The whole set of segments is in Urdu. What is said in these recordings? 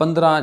15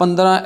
15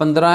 15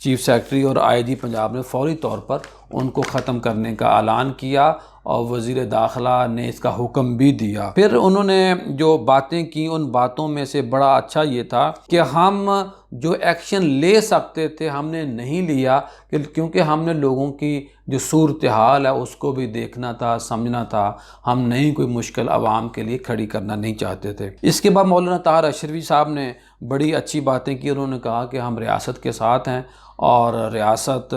چیف سیکرٹری اور IG پنجاب نے فوری طور پر ان کو ختم کرنے کا اعلان کیا اور وزیر داخلہ نے اس کا حکم بھی دیا۔ پھر انہوں نے جو باتیں کی ان باتوں میں سے بڑا اچھا یہ تھا کہ ہم جو ایکشن لے سکتے تھے ہم نے نہیں لیا، کیونکہ ہم نے لوگوں کی جو صورتحال ہے اس کو بھی دیکھنا تھا، سمجھنا تھا، ہم نہیں کوئی مشکل عوام کے لیے کھڑی کرنا نہیں چاہتے تھے۔ اس کے بعد مولانا طاہر اشرفی صاحب نے بڑی اچھی باتیں کی، انہوں نے کہا کہ ہم ریاست کے ساتھ ہیں اور ریاست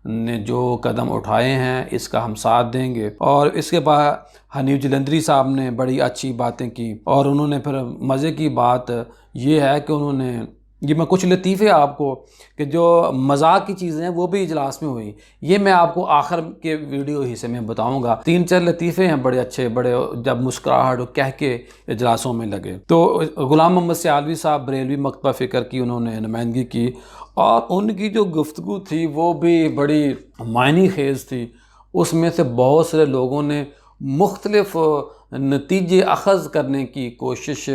نے جو قدم اٹھائے ہیں اس کا ہم ساتھ دیں گے۔ اور اس کے بعد حنیف جلندری صاحب نے بڑی اچھی باتیں کی، اور انہوں نے پھر مزے کی بات یہ ہے کہ انہوں نے یہ میں کچھ لطیفے آپ کو کہ جو مذاق کی چیزیں ہیں وہ بھی اجلاس میں ہوئی، یہ میں آپ کو آخر کے ویڈیو حصے میں بتاؤں گا۔ 3-4 لطیفے ہیں بڑے اچھے، بڑے جب مسکراہٹ اور کہہ کے اجلاسوں میں لگے۔ تو غلام محمد سیالوی صاحب بریلوی مکتبہ فکر کی انہوں نے نمائندگی کی، اور ان کی جو گفتگو تھی وہ بھی بڑی معنی خیز تھی۔ اس میں سے بہت سے لوگوں نے مختلف نتیجے اخذ کرنے کی کوشش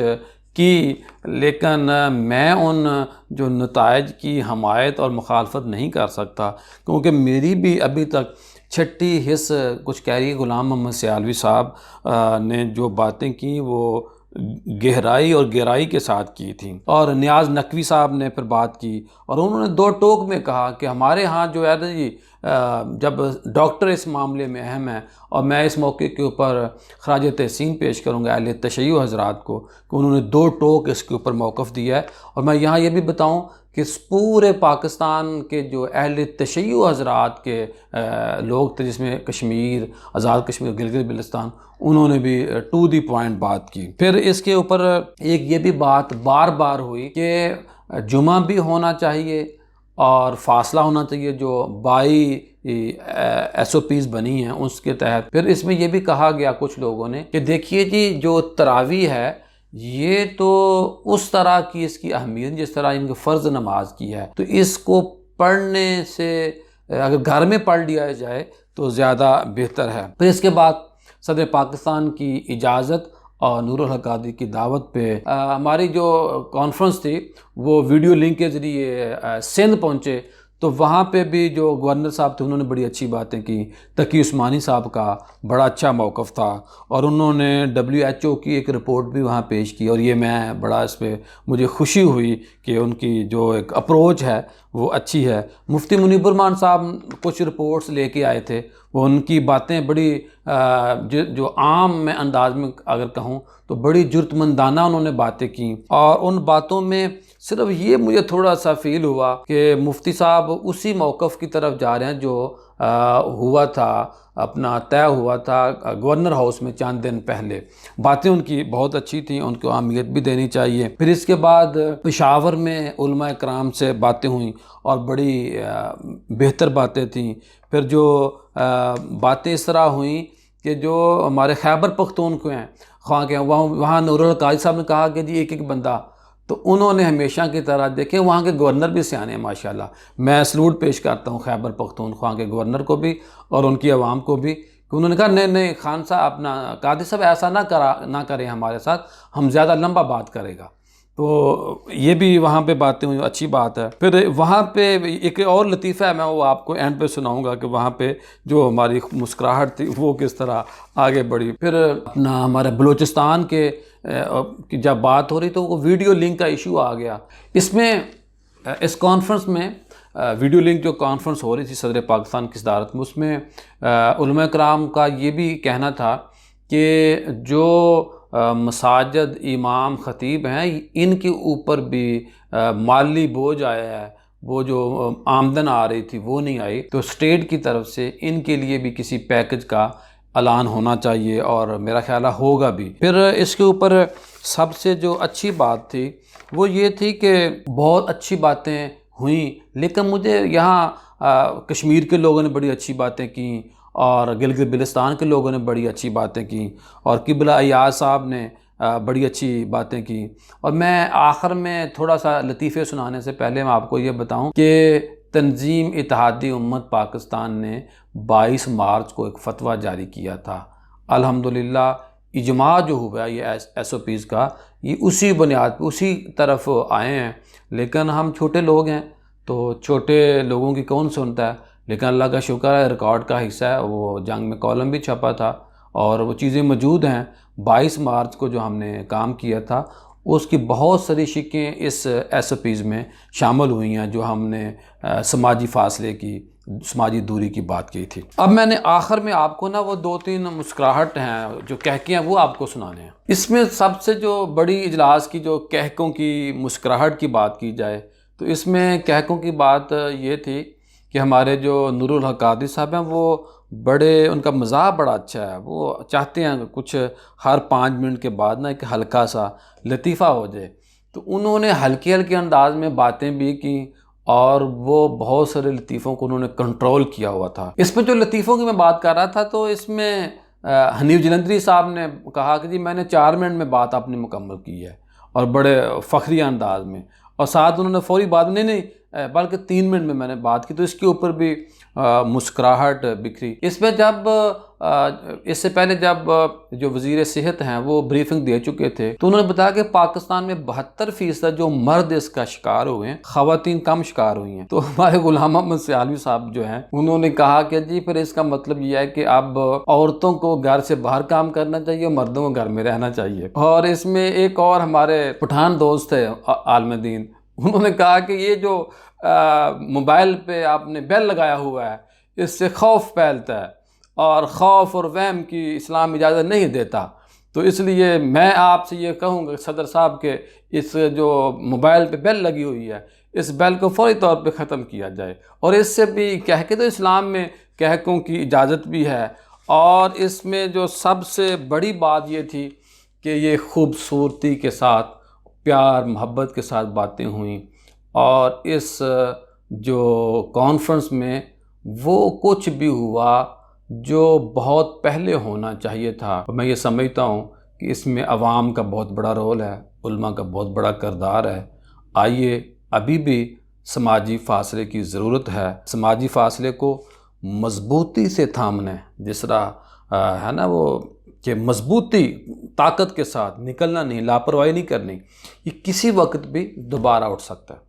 کی، لیکن میں ان جو نتائج کی حمایت اور مخالفت نہیں کر سکتا، کیونکہ میری بھی ابھی تک چھٹی حص کچھ کہہ رہی ہے۔ غلام محمد سیالوی صاحب نے جو باتیں کی وہ گہرائی اور گہرائی کے ساتھ کی تھیں، اور نیاز نقوی صاحب نے پھر بات کی، اور انہوں نے 2 ٹوک میں کہا کہ ہمارے ہاں جو ہے جی جب ڈاکٹر اس معاملے میں اہم ہے، اور میں اس موقع کے اوپر خراج تحسین پیش کروں گا اہل تشیع حضرات کو کہ انہوں نے 2 ٹوک اس کے اوپر موقف دیا ہے۔ اور میں یہاں یہ بھی بتاؤں کہ اس پورے پاکستان کے جو اہل تشیع حضرات کے لوگ تھے، جس میں کشمیر، آزاد کشمیر، گلگت بلتستان، انہوں نے بھی ٹو دی پوائنٹ بات کی۔ پھر اس کے اوپر ایک یہ بھی بات بار بار ہوئی کہ جمعہ بھی ہونا چاہیے اور فاصلہ ہونا چاہیے، جو 22 SOPs بنی ہیں اس کے تحت۔ پھر اس میں یہ بھی کہا گیا کچھ لوگوں نے کہ دیکھیے جی جو تراویح ہے یہ تو اس طرح کی اس کی اہمیت جس طرح ان کی فرض نماز کی ہے، تو اس کو پڑھنے سے اگر گھر میں پڑھ لیا جائے تو زیادہ بہتر ہے۔ پھر اس کے بعد صدر پاکستان کی اجازت اور نور الحق قادری کی دعوت پہ ہماری جو کانفرنس تھی وہ ویڈیو لنک کے ذریعے سندھ پہنچے، تو وہاں پہ بھی جو گورنر صاحب تھے انہوں نے بڑی اچھی باتیں کی۔ تقی عثمانی صاحب کا بڑا اچھا موقف تھا، اور انہوں نے WHO کی ایک رپورٹ بھی وہاں پیش کی، اور یہ میں بڑا اس پہ مجھے خوشی ہوئی کہ ان کی جو ایک اپروچ ہے وہ اچھی ہے۔ مفتی منیب الرحمان صاحب کچھ رپورٹس لے کے آئے تھے، وہ ان کی باتیں بڑی جو عام میں انداز میں اگر کہوں تو بڑی جرأتمندانہ انہوں نے باتیں کی، اور ان باتوں میں صرف یہ مجھے تھوڑا سا فیل ہوا کہ مفتی صاحب اسی موقف کی طرف جا رہے ہیں جو ہوا تھا، اپنا طے ہوا تھا گورنر ہاؤس میں چند دن پہلے۔ باتیں ان کی بہت اچھی تھیں، ان کو اہمیت بھی دینی چاہیے۔ پھر اس کے بعد پشاور میں علماء کرام سے باتیں ہوئیں اور بڑی بہتر باتیں تھیں۔ پھر جو باتیں اس طرح ہوئیں کہ جو ہمارے خیبر پختونخوا ہیں، خواہ کہ وہاں نور الحق قادری صاحب نے کہا کہ جی ایک بندہ، تو انہوں نے ہمیشہ کی طرح دیکھیں وہاں کے گورنر بھی سیانے ہیں ماشاءاللہ، میں سلوٹ پیش کرتا ہوں خیبر پختونخوا کے گورنر کو بھی اور ان کی عوام کو بھی، کہ انہوں نے کہا نہیں خان صاحب اپنا قادری صاحب ایسا نہ کریں ہمارے ساتھ، ہم زیادہ لمبا بات کرے گا۔ تو یہ بھی وہاں پہ باتیں ہوئی، اچھی بات ہے۔ پھر وہاں پہ ایک اور لطیفہ ہے، میں وہ آپ کو اینڈ پہ سناؤں گا کہ وہاں پہ جو ہماری مسکراہٹ تھی وہ کس طرح آگے بڑھی۔ پھر اپنا ہمارے بلوچستان کے جب بات ہو رہی تو وہ ویڈیو لنک کا ایشو آ گیا۔ اس میں اس کانفرنس میں ویڈیو لنک جو کانفرنس ہو رہی تھی صدر پاکستان کی صدارت میں، اس میں علماء کرام کا یہ بھی کہنا تھا کہ جو مساجد امام خطیب ہیں ان کے اوپر بھی مالی بوجھ آیا ہے، وہ جو آمدن آ رہی تھی وہ نہیں آئی، تو اسٹیٹ کی طرف سے ان کے لیے بھی کسی پیکج کا اعلان ہونا چاہیے، اور میرا خیال ہے ہوگا بھی۔ پھر اس کے اوپر سب سے جو اچھی بات تھی وہ یہ تھی کہ بہت اچھی باتیں ہوئیں، لیکن مجھے یہاں کشمیر کے لوگوں نے بڑی اچھی باتیں کیں، اور گلگت بلتستان کے لوگوں نے بڑی اچھی باتیں کیں، اور قبلہ ایاز صاحب نے بڑی اچھی باتیں کی۔ اور میں آخر میں تھوڑا سا لطیفے سنانے سے پہلے میں آپ کو یہ بتاؤں کہ تنظیم اتحادی امت پاکستان نے 22 مارچ کو ایک فتویٰ جاری کیا تھا۔ الحمدللہ اجماع جو ہوا ہے یہ SOPs کا، یہ اسی بنیاد پہ اسی طرف آئے ہیں، لیکن ہم چھوٹے لوگ ہیں تو چھوٹے لوگوں کی کون سنتا ہے، لیکن اللہ کا شکر ہے ریکارڈ کا حصہ ہے، وہ جنگ میں کالم بھی چھپا تھا اور وہ چیزیں موجود ہیں۔ 22 مارچ کو جو ہم نے کام کیا تھا اس کی بہت ساری شقیں اس ایس او پیز میں شامل ہوئی ہیں جو ہم نے سماجی فاصلے کی، سماجی دوری کی بات کی تھی۔ اب میں نے آخر میں آپ کو نا وہ 2-3 مسکراہٹ ہیں جو کہکے ہیں وہ آپ کو سنانے ہیں۔ اس میں سب سے جو بڑی اجلاس کی جو کہکوں کی مسکراہٹ کی بات کی جائے تو اس میں کہکوں کی بات یہ تھی کہ ہمارے جو نور الحق قادری صاحب ہیں وہ بڑے، ان کا مزاح بڑا اچھا ہے، وہ چاہتے ہیں کچھ ہر 5 منٹ کے بعد نا ایک ہلکا سا لطیفہ ہو جائے، تو انہوں نے ہلکے ہلکے انداز میں باتیں بھی کی اور وہ بہت سارے لطیفوں کو انہوں نے کنٹرول کیا ہوا تھا۔ اس میں جو لطیفوں کی میں بات کر رہا تھا تو اس میں حنیف جلندری صاحب نے کہا کہ جی میں نے 4 منٹ میں بات اپنی مکمل کی ہے، اور بڑے فخری انداز میں، اور ساتھ انہوں نے فوری بات نہیں بلکہ 3 منٹ میں نے بات کی، تو اس کے اوپر بھی مسکراہٹ بکھری۔ اس میں جب اس سے پہلے جب جو وزیر صحت ہیں وہ بریفنگ دے چکے تھے تو انہوں نے بتایا کہ پاکستان میں 72% جو مرد اس کا شکار ہوئے ہیں، خواتین کم شکار ہوئی ہیں۔ تو ہمارے غلام احمد سیالوی صاحب جو ہیں انہوں نے کہا کہ جی پھر اس کا مطلب یہ ہے کہ اب عورتوں کو گھر سے باہر کام کرنا چاہیے، مردوں کو گھر میں رہنا چاہیے۔ اور اس میں ایک اور ہمارے پٹھان دوست تھے عالم دین، انہوں نے کہا کہ یہ جو موبائل پہ آپ نے بیل لگایا ہوا ہے اس سے خوف پھیلتا ہے، اور خوف اور وہم کی اسلام اجازت نہیں دیتا، تو اس لیے میں آپ سے یہ کہوں گا صدر صاحب کہ اس جو موبائل پہ بیل لگی ہوئی ہے اس بیل کو فوری طور پہ ختم کیا جائے۔ اور اس سے بھی کہہ کے تو اسلام میں کہکوں کی اجازت بھی ہے، اور اس میں جو سب سے بڑی بات یہ تھی کہ یہ خوبصورتی کے ساتھ، پیار محبت کے ساتھ باتیں ہوئیں، اور اس جو کانفرنس میں وہ کچھ بھی ہوا جو بہت پہلے ہونا چاہیے تھا۔ میں یہ سمجھتا ہوں کہ اس میں عوام کا بہت بڑا رول ہے، علماء کا بہت بڑا کردار ہے۔ آئیے، ابھی بھی سماجی فاصلے کی ضرورت ہے، سماجی فاصلے کو مضبوطی سے تھامنا ہے، جس طرح ہے نا وہ کہ مضبوطی طاقت کے ساتھ نکلنا نہیں، لاپرواہی نہیں کرنی، یہ کسی وقت بھی دوبارہ اٹھ سکتا ہے۔